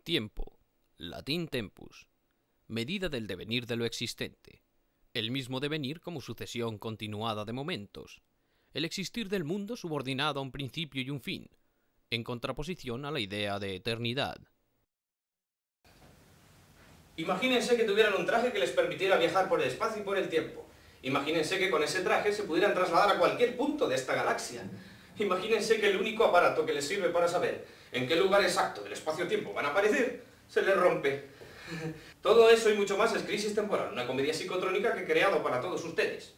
Tiempo, latín tempus, medida del devenir de lo existente, el mismo devenir como sucesión continuada de momentos, el existir del mundo subordinado a un principio y un fin, en contraposición a la idea de eternidad. Imagínense que tuvieran un traje que les permitiera viajar por el espacio y por el tiempo. Imagínense que con ese traje se pudieran trasladar a cualquier punto de esta galaxia. Imagínense que el único aparato que les sirve para saber en qué lugar exacto del espacio-tiempo van a aparecer, se les rompe. Todo eso y mucho más es Crisis Temporal, una comedia psicotrónica que he creado para todos ustedes.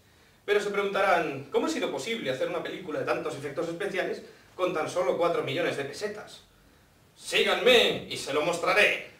Pero se preguntarán, ¿cómo ha sido posible hacer una película de tantos efectos especiales con tan solo 4 millones de pesetas? Síganme y se lo mostraré.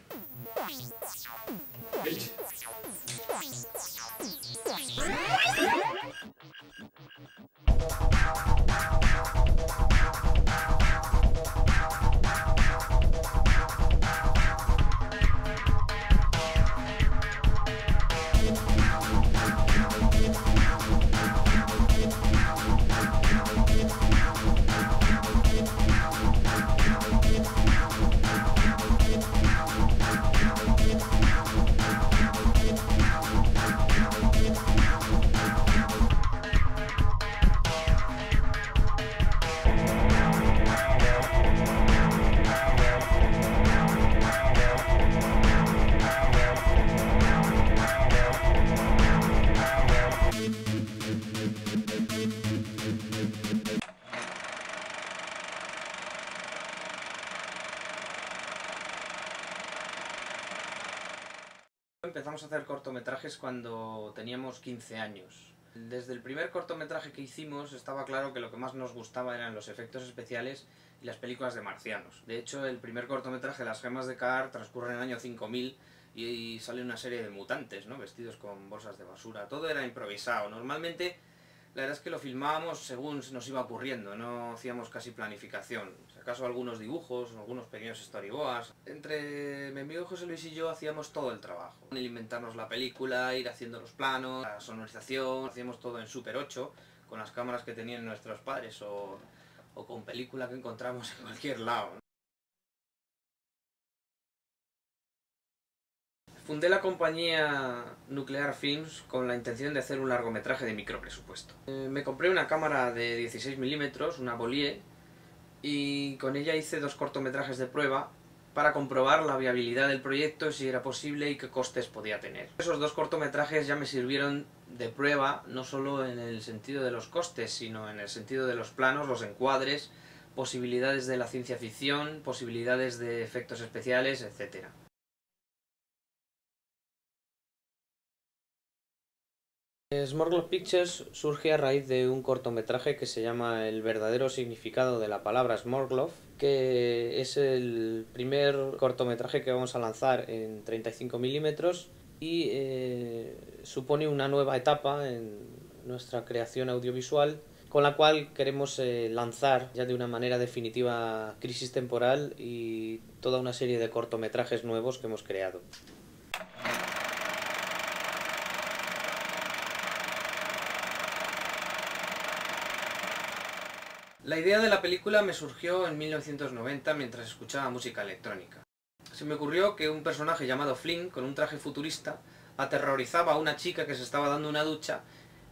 Empezamos a hacer cortometrajes cuando teníamos 15 años. Desde el primer cortometraje que hicimos estaba claro que lo que más nos gustaba eran los efectos especiales y las películas de marcianos. De hecho, el primer cortometraje, Las gemas de Kaar, transcurre en el año 5000 y sale una serie de mutantes, ¿no?, vestidos con bolsas de basura. Todo era improvisado. Normalmente, la verdad es que lo filmábamos según nos iba ocurriendo, no hacíamos casi planificación. Si acaso algunos dibujos, algunos pequeños storyboards. Entre mi amigo José Luis y yo hacíamos todo el trabajo. El inventarnos la película, ir haciendo los planos, la sonorización, hacíamos todo en Super 8, con las cámaras que tenían nuestros padres o con película que encontramos en cualquier lado, ¿no? Fundé la compañía Nuclear Films con la intención de hacer un largometraje de micropresupuesto. Me compré una cámara de 16 milímetros, una Bollier, y con ella hice 2 cortometrajes de prueba para comprobar la viabilidad del proyecto, si era posible y qué costes podía tener. Esos 2 cortometrajes ya me sirvieron de prueba, no solo en el sentido de los costes, sino en el sentido de los planos, los encuadres, posibilidades de la ciencia ficción, posibilidades de efectos especiales, etc. Smorgloff Pictures surge a raíz de un cortometraje que se llama El verdadero significado de la palabra Smorgloff, que es el primer cortometraje que vamos a lanzar en 35 milímetros y supone una nueva etapa en nuestra creación audiovisual, con la cual queremos lanzar ya de una manera definitiva Crisis Temporal y toda una serie de cortometrajes nuevos que hemos creado. La idea de la película me surgió en 1990 mientras escuchaba música electrónica. Se me ocurrió que un personaje llamado Flynn, con un traje futurista, aterrorizaba a una chica que se estaba dando una ducha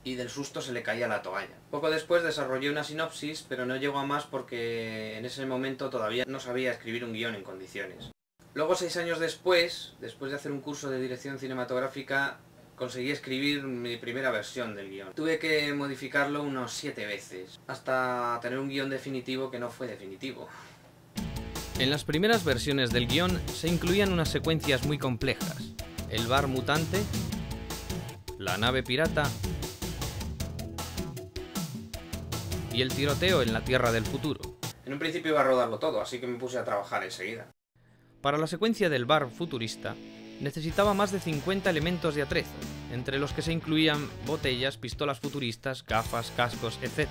y del susto se le caía la toalla. Poco después desarrollé una sinopsis, pero no llegó a más porque en ese momento todavía no sabía escribir un guión en condiciones. Luego, 6 años después de hacer un curso de dirección cinematográfica, conseguí escribir mi primera versión del guión. Tuve que modificarlo unos 7 veces, hasta tener un guión definitivo que no fue definitivo. En las primeras versiones del guión se incluían unas secuencias muy complejas. El bar mutante, la nave pirata y el tiroteo en la Tierra del futuro. En un principio iba a rodarlo todo, así que me puse a trabajar enseguida. Para la secuencia del bar futurista, necesitaba más de 50 elementos de atrezo, entre los que se incluían botellas, pistolas futuristas, gafas, cascos, etc.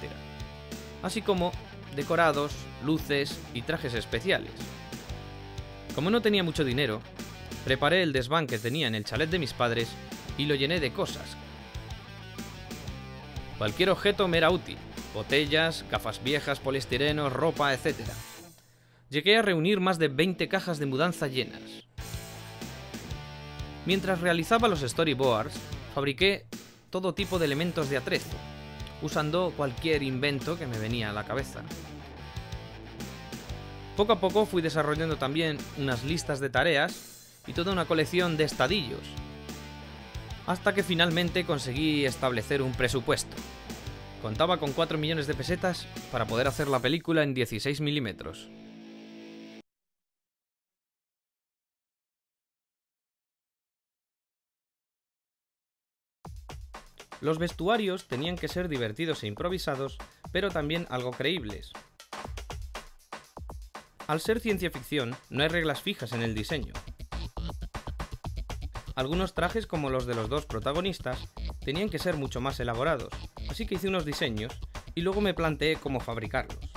Así como decorados, luces y trajes especiales. Como no tenía mucho dinero, preparé el desván que tenía en el chalet de mis padres y lo llené de cosas. Cualquier objeto me era útil: botellas, gafas viejas, poliestireno, ropa, etc. Llegué a reunir más de 20 cajas de mudanza llenas. Mientras realizaba los storyboards, fabriqué todo tipo de elementos de atrezo, usando cualquier invento que me venía a la cabeza. Poco a poco fui desarrollando también unas listas de tareas y toda una colección de estadillos, hasta que finalmente conseguí establecer un presupuesto. Contaba con 4 millones de pesetas para poder hacer la película en 16 milímetros. Los vestuarios tenían que ser divertidos e improvisados, pero también algo creíbles. Al ser ciencia ficción, no hay reglas fijas en el diseño. Algunos trajes, como los de los dos protagonistas, tenían que ser mucho más elaborados, así que hice unos diseños y luego me planteé cómo fabricarlos.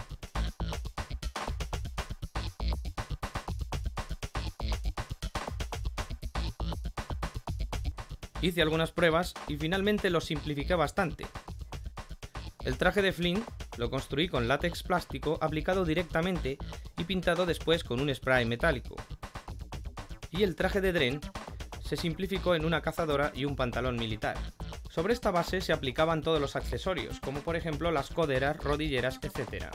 Hice algunas pruebas y finalmente lo simplifiqué bastante. El traje de Flynn lo construí con látex plástico aplicado directamente y pintado después con un spray metálico. Y el traje de Dren se simplificó en una cazadora y un pantalón militar. Sobre esta base se aplicaban todos los accesorios, como por ejemplo las coderas, rodilleras, etc.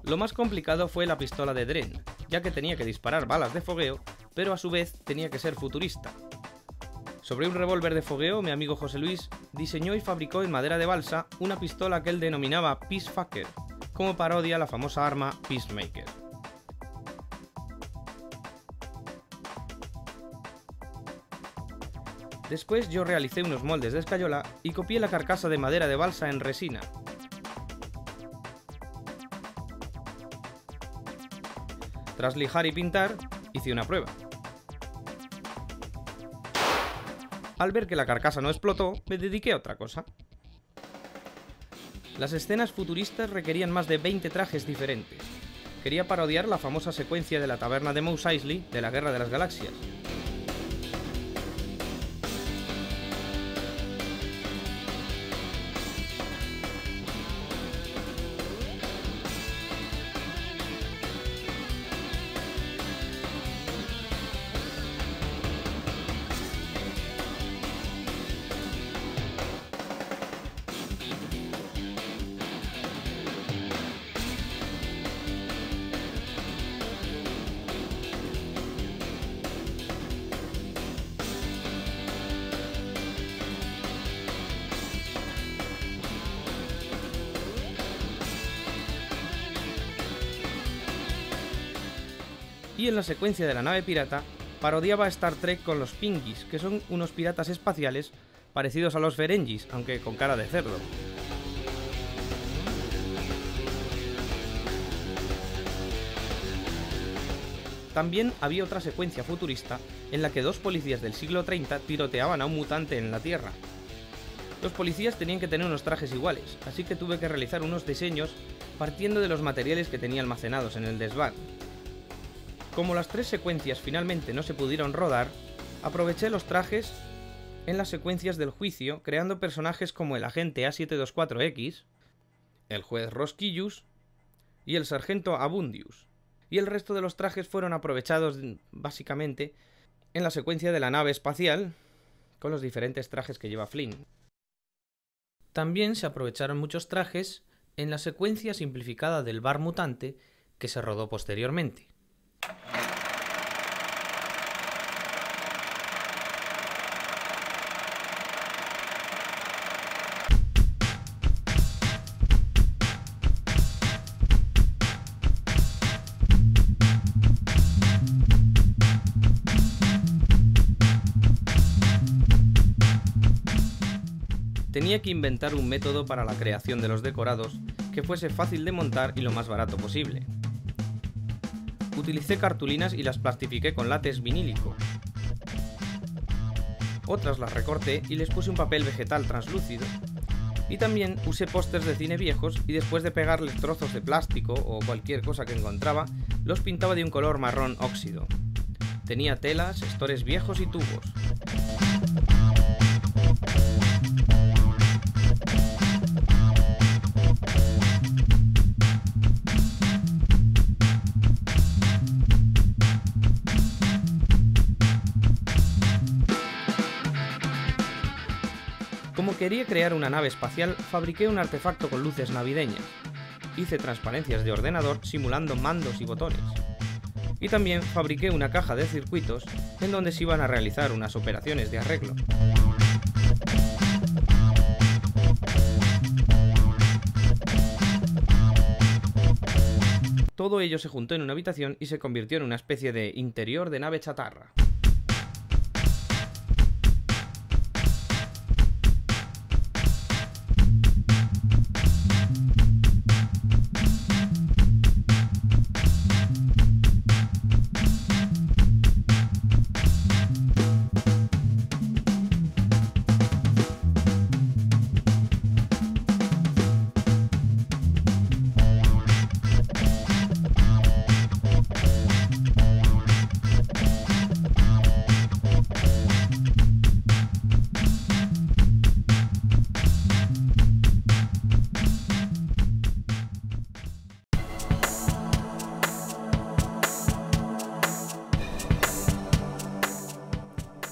Lo más complicado fue la pistola de Dren, ya que tenía que disparar balas de fogueo, pero a su vez tenía que ser futurista. Sobre un revólver de fogueo, mi amigo José Luis diseñó y fabricó en madera de balsa una pistola que él denominaba Peacefucker, como parodia a la famosa arma Peacemaker. Después yo realicé unos moldes de escayola y copié la carcasa de madera de balsa en resina. Tras lijar y pintar, hice una prueba. Al ver que la carcasa no explotó, me dediqué a otra cosa. Las escenas futuristas requerían más de 20 trajes diferentes. Quería parodiar la famosa secuencia de la taberna de Mos Eisley de la Guerra de las Galaxias. Y en la secuencia de la nave pirata, parodiaba a Star Trek con los Pingis, que son unos piratas espaciales parecidos a los Ferengis, aunque con cara de cerdo. También había otra secuencia futurista en la que dos policías del siglo 30 tiroteaban a un mutante en la Tierra. Los policías tenían que tener unos trajes iguales, así que tuve que realizar unos diseños partiendo de los materiales que tenía almacenados en el desván. Como las tres secuencias finalmente no se pudieron rodar, aproveché los trajes en las secuencias del juicio, creando personajes como el agente A724X, el juez Rosquillus y el sargento Abundius. Y el resto de los trajes fueron aprovechados básicamente en la secuencia de la nave espacial con los diferentes trajes que lleva Flynn. También se aprovecharon muchos trajes en la secuencia simplificada del bar mutante que se rodó posteriormente. Tenía que inventar un método para la creación de los decorados que fuese fácil de montar y lo más barato posible. Utilicé cartulinas y las plastifiqué con látex vinílico. Otras las recorté y les puse un papel vegetal translúcido. Y también usé pósters de cine viejos y después de pegarles trozos de plástico o cualquier cosa que encontraba, los pintaba de un color marrón óxido. Tenía telas, estores viejos y tubos. Como quería crear una nave espacial, fabriqué un artefacto con luces navideñas. Hice transparencias de ordenador simulando mandos y botones. Y también fabriqué una caja de circuitos en donde se iban a realizar unas operaciones de arreglo. Todo ello se juntó en una habitación y se convirtió en una especie de interior de nave chatarra.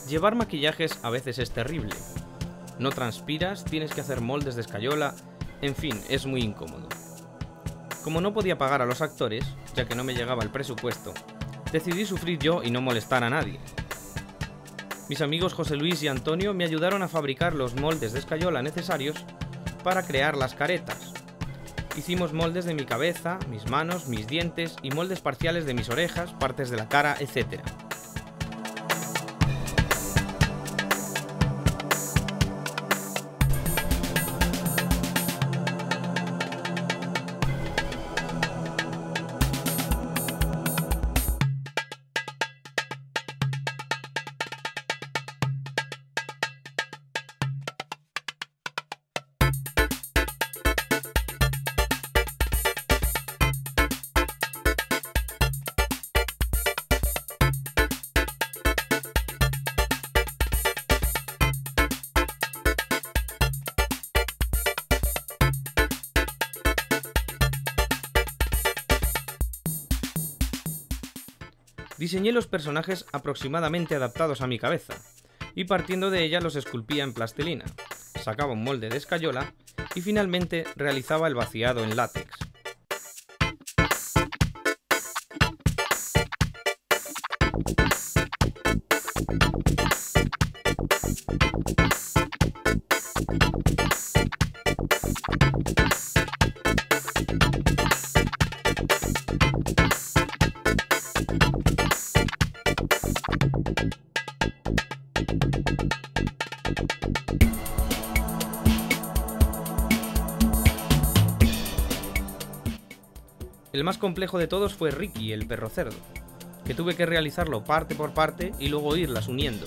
Llevar maquillajes a veces es terrible. No transpiras, tienes que hacer moldes de escayola, en fin, es muy incómodo. Como no podía pagar a los actores, ya que no me llegaba el presupuesto, decidí sufrir yo y no molestar a nadie. Mis amigos José Luis y Antonio me ayudaron a fabricar los moldes de escayola necesarios para crear las caretas. Hicimos moldes de mi cabeza, mis manos, mis dientes y moldes parciales de mis orejas, partes de la cara, etc. Diseñé los personajes aproximadamente adaptados a mi cabeza, y partiendo de ella los esculpía en plastilina, sacaba un molde de escayola y finalmente realizaba el vaciado en látex. El más complejo de todos fue Ricky, el perro cerdo, que tuve que realizarlo parte por parte y luego irlas uniendo.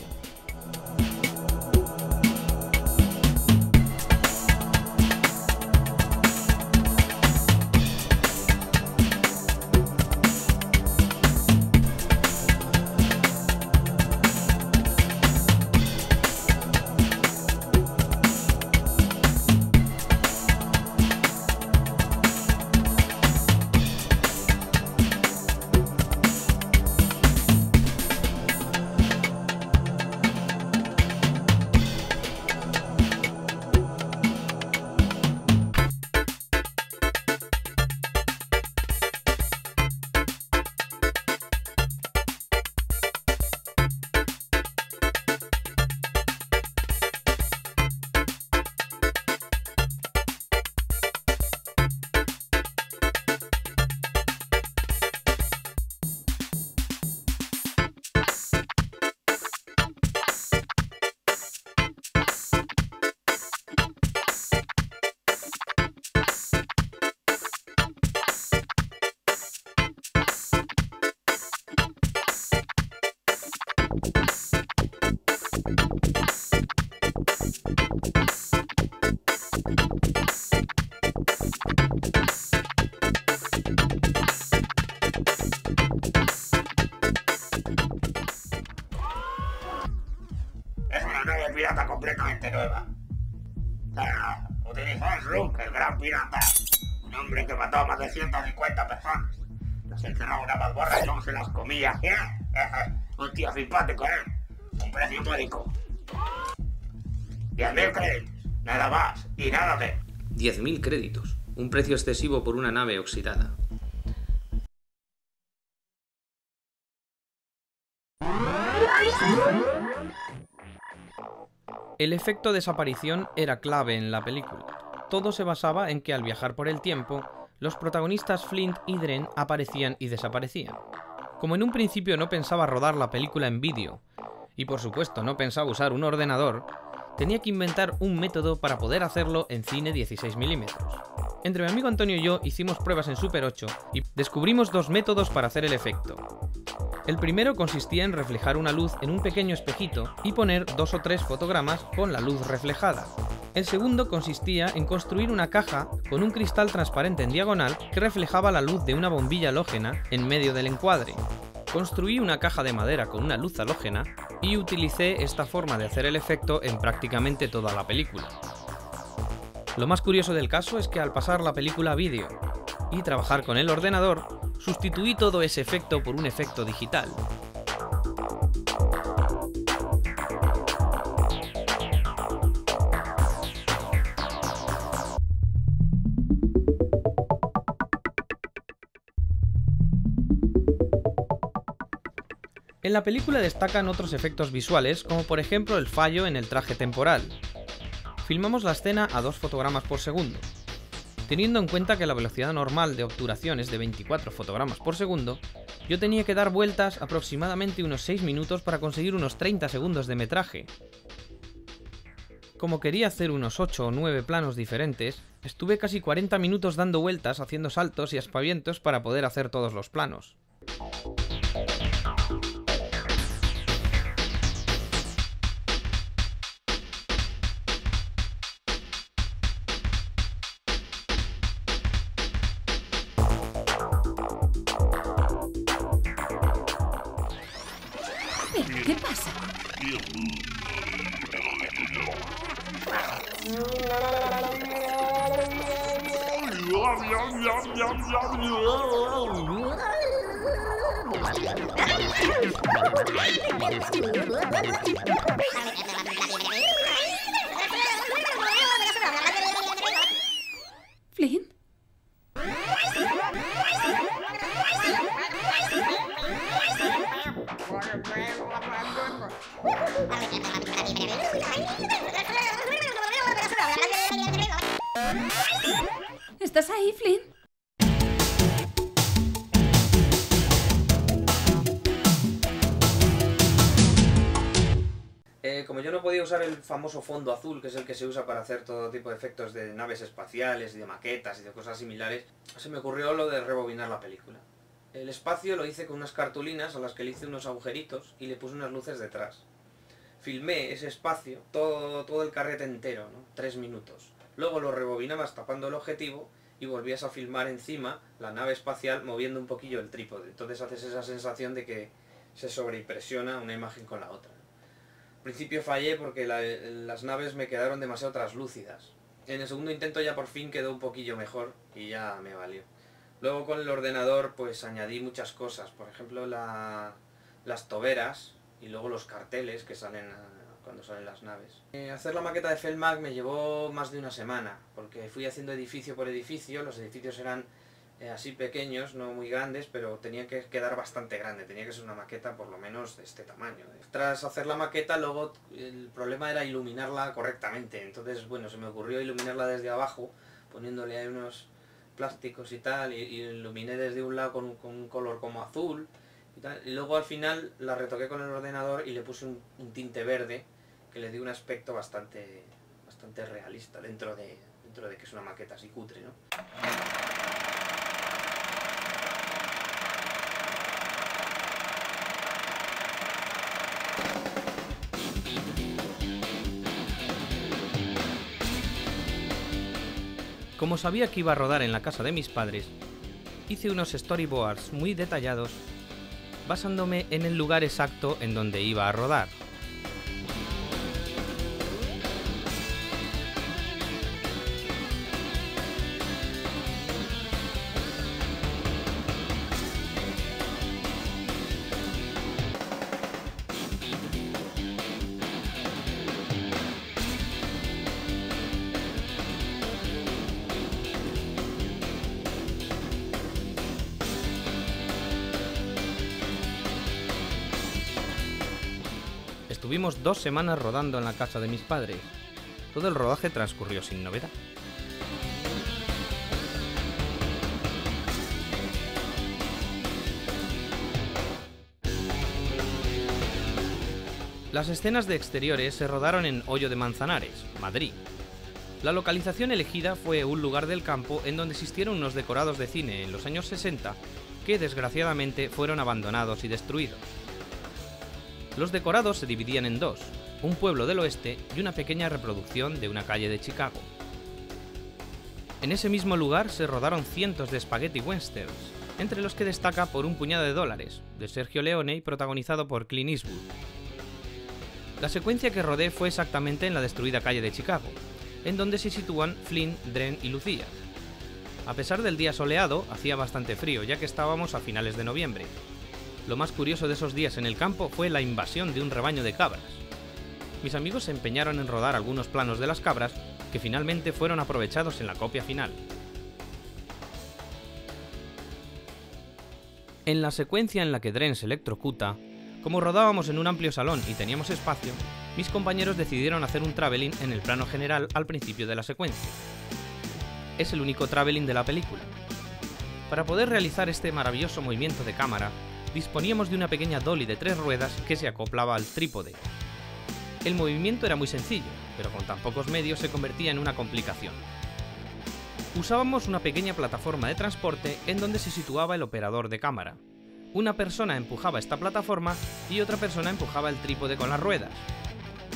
Nave pirata completamente nueva. Utilizó a Slug, el gran pirata, un hombre que mató a más de 150 personas. Las encerraba en una mazmorra y luego se las comía. Un tío simpático, un precio módico. 10.000 créditos. Nada más y nada menos. 10.000 créditos, un precio excesivo por una nave oxidada. El efecto desaparición era clave en la película. Todo se basaba en que al viajar por el tiempo, los protagonistas Flint y Dren aparecían y desaparecían. Como en un principio no pensaba rodar la película en vídeo, y por supuesto no pensaba usar un ordenador, tenía que inventar un método para poder hacerlo en cine 16 mm. Entre mi amigo Antonio y yo hicimos pruebas en Super 8 y descubrimos dos métodos para hacer el efecto. El primero consistía en reflejar una luz en un pequeño espejito y poner 2 o 3 fotogramas con la luz reflejada. El segundo consistía en construir una caja con un cristal transparente en diagonal que reflejaba la luz de una bombilla halógena en medio del encuadre. Construí una caja de madera con una luz halógena y utilicé esta forma de hacer el efecto en prácticamente toda la película. Lo más curioso del caso es que al pasar la película a vídeo y trabajar con el ordenador, sustituí todo ese efecto por un efecto digital. En la película destacan otros efectos visuales, como por ejemplo el fallo en el traje temporal. Filmamos la escena a 2 fotogramas por segundo. Teniendo en cuenta que la velocidad normal de obturación es de 24 fotogramas por segundo, yo tenía que dar vueltas aproximadamente unos 6 minutos para conseguir unos 30 segundos de metraje. Como quería hacer unos 8 o 9 planos diferentes, estuve casi 40 minutos dando vueltas, haciendo saltos y aspavientos para poder hacer todos los planos. ¿Qué pasa? ¿Flynn? ¿Estás ahí, Flynn? Como yo no podía usar el famoso fondo azul, que es el que se usa para hacer todo tipo de efectos de naves espaciales y de maquetas y de cosas similares, se me ocurrió lo de rebobinar la película. El espacio lo hice con unas cartulinas a las que le hice unos agujeritos y le puse unas luces detrás. Filmé ese espacio, todo el carrete entero, ¿no? 3 minutos. Luego lo rebobinabas tapando el objetivo y volvías a filmar encima la nave espacial moviendo un poquillo el trípode. Entonces haces esa sensación de que se sobreimpresiona una imagen con la otra. Al principio fallé porque las naves me quedaron demasiado traslúcidas. En el segundo intento ya por fin quedó un poquillo mejor y ya me valió. Luego con el ordenador pues añadí muchas cosas, por ejemplo las toberas y luego los carteles que salen cuando salen las naves. Hacer la maqueta de Feldmac me llevó más de una semana, porque fui haciendo edificio por edificio. Los edificios eran así pequeños, no muy grandes, pero tenía que quedar bastante grande, tenía que ser una maqueta por lo menos de este tamaño. Tras hacer la maqueta, luego el problema era iluminarla correctamente, entonces bueno, se me ocurrió iluminarla desde abajo, poniéndole ahí unos plásticos y tal, y iluminé desde un lado con un color como azul y tal, y luego al final la retoqué con el ordenador y le puse un tinte verde que le dio un aspecto bastante realista dentro de que es una maqueta así cutre, ¿no? Como sabía que iba a rodar en la casa de mis padres, hice unos storyboards muy detallados basándome en el lugar exacto en donde iba a rodar. Estuvimos 2 semanas rodando en la casa de mis padres. Todo el rodaje transcurrió sin novedad. Las escenas de exteriores se rodaron en Hoyo de Manzanares, Madrid. La localización elegida fue un lugar del campo en donde existieron unos decorados de cine en los años 60 que desgraciadamente fueron abandonados y destruidos. Los decorados se dividían en dos, un pueblo del oeste y una pequeña reproducción de una calle de Chicago. En ese mismo lugar se rodaron cientos de spaghetti westerns, entre los que destaca Por un puñado de dólares, de Sergio Leone y protagonizado por Clint Eastwood. La secuencia que rodé fue exactamente en la destruida calle de Chicago, en donde se sitúan Flynn, Dren y Lucía. A pesar del día soleado, hacía bastante frío, ya que estábamos a finales de noviembre. Lo más curioso de esos días en el campo fue la invasión de un rebaño de cabras. Mis amigos se empeñaron en rodar algunos planos de las cabras, que finalmente fueron aprovechados en la copia final. En la secuencia en la que Dren se electrocuta, como rodábamos en un amplio salón y teníamos espacio, mis compañeros decidieron hacer un traveling en el plano general al principio de la secuencia. Es el único traveling de la película. Para poder realizar este maravilloso movimiento de cámara, disponíamos de una pequeña dolly de 3 ruedas que se acoplaba al trípode. El movimiento era muy sencillo, pero con tan pocos medios se convertía en una complicación. Usábamos una pequeña plataforma de transporte en donde se situaba el operador de cámara. Una persona empujaba esta plataforma y otra persona empujaba el trípode con las ruedas.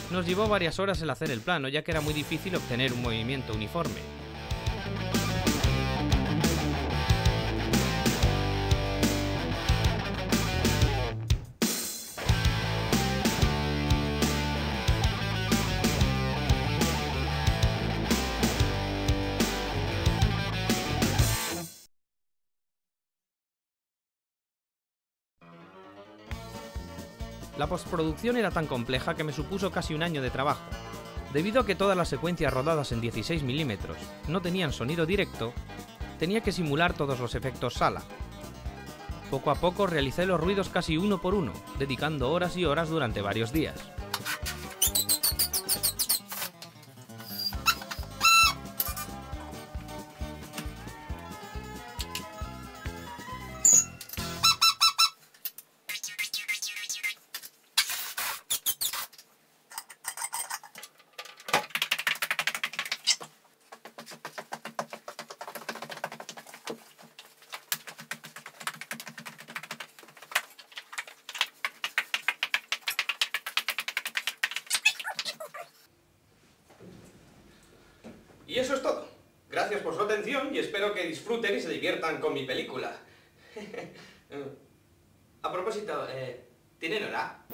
Nos llevó varias horas el hacer el plano, ya que era muy difícil obtener un movimiento uniforme. La postproducción era tan compleja que me supuso casi un año de trabajo. Debido a que todas las secuencias rodadas en 16 mm no tenían sonido directo, tenía que simular todos los efectos sala. Poco a poco realicé los ruidos casi uno por uno, dedicando horas y horas durante varios días. Y eso es todo. Gracias por su atención y espero que disfruten y se diviertan con mi película. A propósito, ¿tienen hora?